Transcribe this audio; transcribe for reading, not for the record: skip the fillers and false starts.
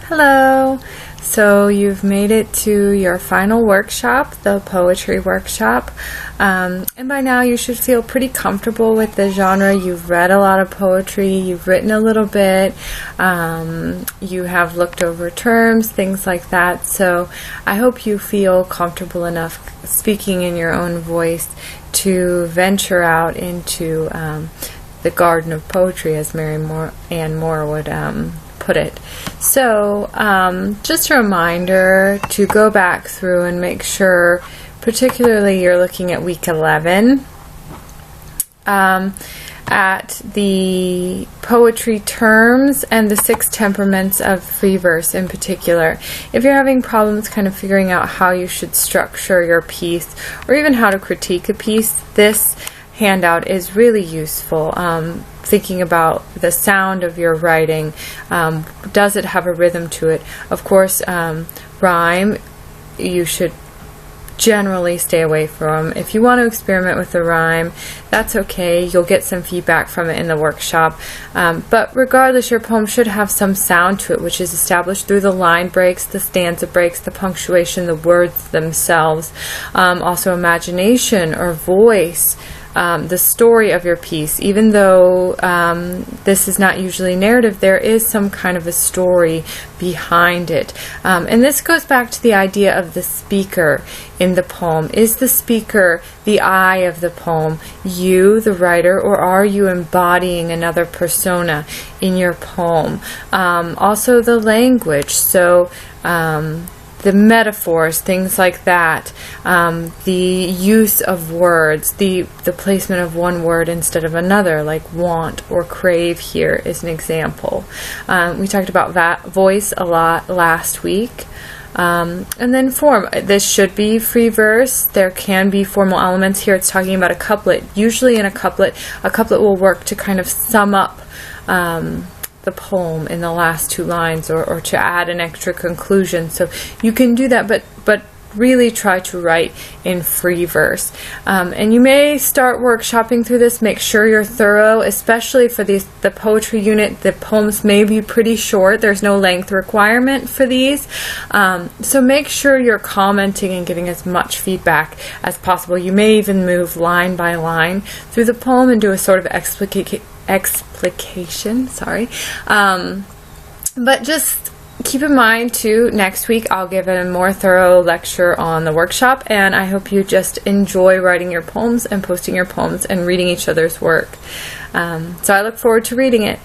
Hello! So you've made it to your final workshop, the poetry workshop, and by now you should feel pretty comfortable with the genre. You've read a lot of poetry, you've written a little bit, you have looked over terms, things like that. So I hope you feel comfortable enough speaking in your own voice to venture out into the garden of poetry, as Ann Moore would put it. So just a reminder to go back through and make sure, particularly you're looking at week 11, at the poetry terms and the 6 temperaments of free verse in particular. If you're having problems kind of figuring out how you should structure your piece or even how to critique a piece, this handout is really useful. Thinking about the sound of your writing. Does it have a rhythm to it? Of course, rhyme you should generally stay away from. If you want to experiment with the rhyme, that's okay. You'll get some feedback from it in the workshop. But regardless, your poem should have some sound to it, which is established through the line breaks, the stanza breaks, the punctuation, the words themselves. Also imagination or voice. The story of your piece. Even though this is not usually narrative, there is some kind of a story behind it. And this goes back to the idea of the speaker in the poem. Is the speaker the I of the poem, you, the writer, or are you embodying another persona in your poem? Also the language. So the metaphors, things like that, the use of words, the placement of one word instead of another, like want or crave here is an example. We talked about that voice a lot last week. And then form. This should be free verse. There can be formal elements here. It's talking about a couplet. Usually in a couplet will work to kind of sum up the poem in the last 2 lines or to add an extra conclusion. So you can do that, but really try to write in free verse. And you may start workshopping through this. Make sure you're thorough, especially for the poetry unit. The poems may be pretty short. There's no length requirement for these. So make sure you're commenting and giving as much feedback as possible. You may even move line by line through the poem and do a sort of explication. But just keep in mind too, next week I'll give a more thorough lecture on the workshop, and I hope you just enjoy writing your poems and posting your poems and reading each other's work. So I look forward to reading it.